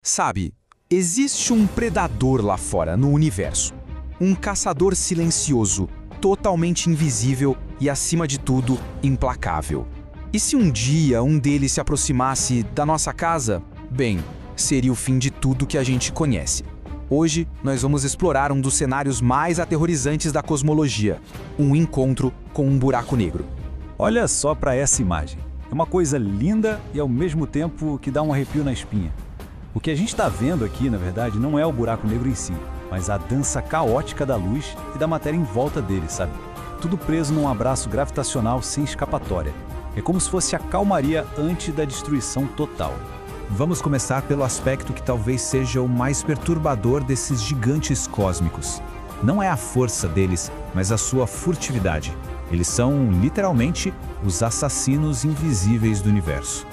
Sabe, existe um predador lá fora no universo. Um caçador silencioso, totalmente invisível e, acima de tudo, implacável. E se um dia um deles se aproximasse da nossa casa, bem, seria o fim de tudo que a gente conhece. Hoje, nós vamos explorar um dos cenários mais aterrorizantes da cosmologia, um encontro com um buraco negro. Olha só para essa imagem. É uma coisa linda e ao mesmo tempo que dá um arrepio na espinha. O que a gente está vendo aqui, na verdade, não é o buraco negro em si, mas a dança caótica da luz e da matéria em volta dele, sabe? Tudo preso num abraço gravitacional sem escapatória. É como se fosse a calmaria antes da destruição total. Vamos começar pelo aspecto que talvez seja o mais perturbador desses gigantes cósmicos. Não é a força deles, mas a sua furtividade. Eles são, literalmente, os assassinos invisíveis do universo.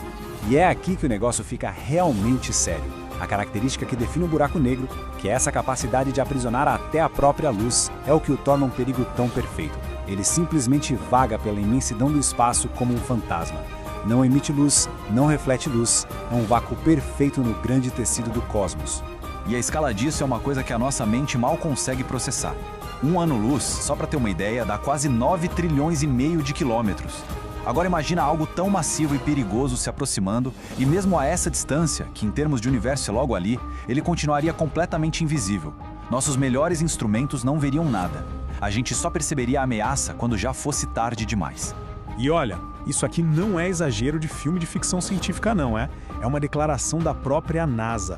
E é aqui que o negócio fica realmente sério. A característica que define o buraco negro, que é essa capacidade de aprisionar até a própria luz, é o que o torna um perigo tão perfeito. Ele simplesmente vaga pela imensidão do espaço como um fantasma. Não emite luz, não reflete luz, é um vácuo perfeito no grande tecido do cosmos. E a escala disso é uma coisa que a nossa mente mal consegue processar. Um ano-luz, só para ter uma ideia, dá quase 9 trilhões e meio de quilômetros. Agora imagina algo tão massivo e perigoso se aproximando, e mesmo a essa distância, que em termos de universo é logo ali, ele continuaria completamente invisível. Nossos melhores instrumentos não veriam nada. A gente só perceberia a ameaça quando já fosse tarde demais. E olha, isso aqui não é exagero de filme de ficção científica não, é? É uma declaração da própria NASA.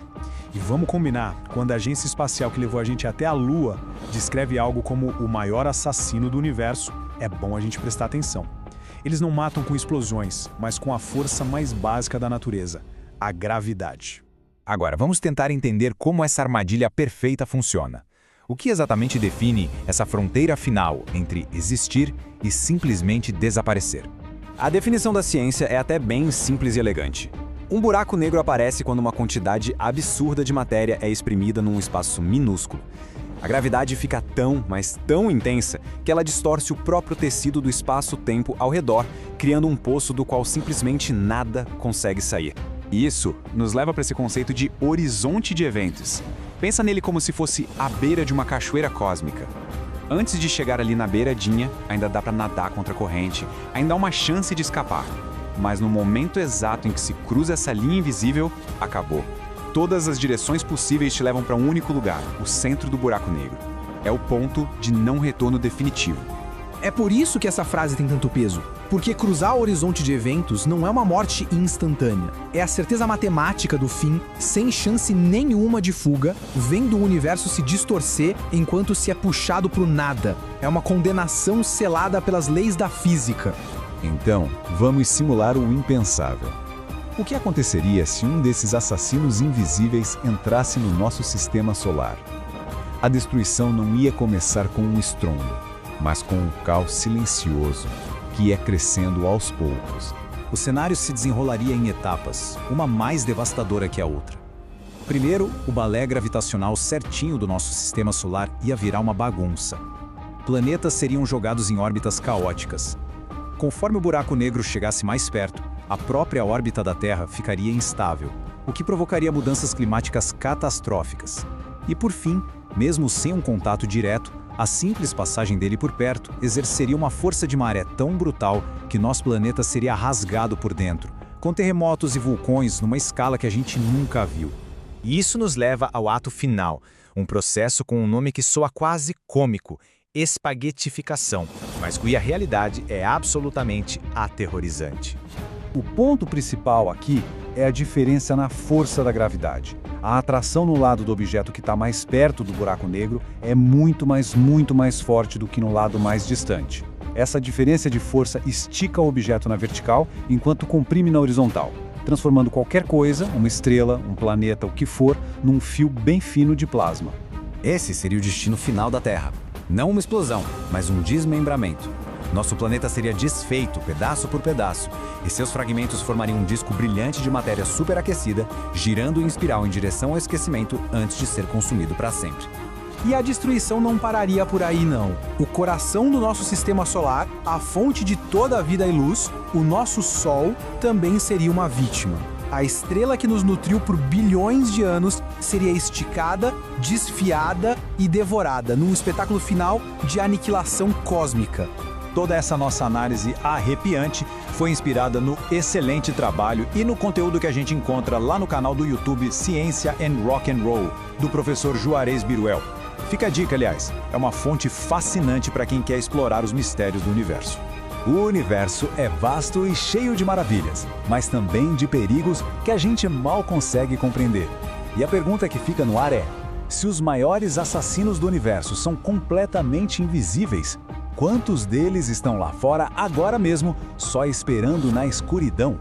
E vamos combinar, quando a agência espacial que levou a gente até a Lua descreve algo como o maior assassino do universo, é bom a gente prestar atenção. Eles não matam com explosões, mas com a força mais básica da natureza, a gravidade. Agora, vamos tentar entender como essa armadilha perfeita funciona. O que exatamente define essa fronteira final entre existir e simplesmente desaparecer? A definição da ciência é até bem simples e elegante. Um buraco negro aparece quando uma quantidade absurda de matéria é exprimida num espaço minúsculo. A gravidade fica tão, mas tão intensa, que ela distorce o próprio tecido do espaço-tempo ao redor, criando um poço do qual simplesmente nada consegue sair. E isso nos leva para esse conceito de horizonte de eventos. Pensa nele como se fosse a beira de uma cachoeira cósmica. Antes de chegar ali na beiradinha, ainda dá para nadar contra a corrente, ainda há uma chance de escapar. Mas no momento exato em que se cruza essa linha invisível, acabou. Todas as direções possíveis te levam para um único lugar, o centro do buraco negro. É o ponto de não retorno definitivo. É por isso que essa frase tem tanto peso. Porque cruzar o horizonte de eventos não é uma morte instantânea. É a certeza matemática do fim, sem chance nenhuma de fuga, vendo o universo se distorcer enquanto se é puxado para o nada. É uma condenação selada pelas leis da física. Então, vamos simular o impensável. O que aconteceria se um desses assassinos invisíveis entrasse no nosso sistema solar? A destruição não ia começar com um estrondo, mas com um caos silencioso, que ia crescendo aos poucos. O cenário se desenrolaria em etapas, uma mais devastadora que a outra. Primeiro, o balé gravitacional certinho do nosso sistema solar ia virar uma bagunça. Planetas seriam jogados em órbitas caóticas. Conforme o buraco negro chegasse mais perto, a própria órbita da Terra ficaria instável, o que provocaria mudanças climáticas catastróficas. E por fim, mesmo sem um contato direto, a simples passagem dele por perto exerceria uma força de maré tão brutal que nosso planeta seria rasgado por dentro, com terremotos e vulcões numa escala que a gente nunca viu. E isso nos leva ao ato final, um processo com um nome que soa quase cômico, espaguetificação, mas cuja realidade é absolutamente aterrorizante. O ponto principal aqui é a diferença na força da gravidade. A atração no lado do objeto que está mais perto do buraco negro é muito mais forte do que no lado mais distante. Essa diferença de força estica o objeto na vertical, enquanto comprime na horizontal, transformando qualquer coisa, uma estrela, um planeta, o que for, num fio bem fino de plasma. Esse seria o destino final da Terra. Não uma explosão, mas um desmembramento. Nosso planeta seria desfeito, pedaço por pedaço, e seus fragmentos formariam um disco brilhante de matéria superaquecida, girando em espiral em direção ao esquecimento antes de ser consumido para sempre. E a destruição não pararia por aí, não. O coração do nosso sistema solar, a fonte de toda a vida e luz, o nosso Sol, também seria uma vítima. A estrela que nos nutriu por bilhões de anos seria esticada, desfiada e devorada num espetáculo final de aniquilação cósmica. Toda essa nossa análise arrepiante foi inspirada no excelente trabalho e no conteúdo que a gente encontra lá no canal do YouTube Ciência and Rock and Roll, do professor Juarez Biruel. Fica a dica, aliás, é uma fonte fascinante para quem quer explorar os mistérios do universo. O universo é vasto e cheio de maravilhas, mas também de perigos que a gente mal consegue compreender. E a pergunta que fica no ar é: se os maiores assassinos do universo são completamente invisíveis, quantos deles estão lá fora agora mesmo, só esperando na escuridão?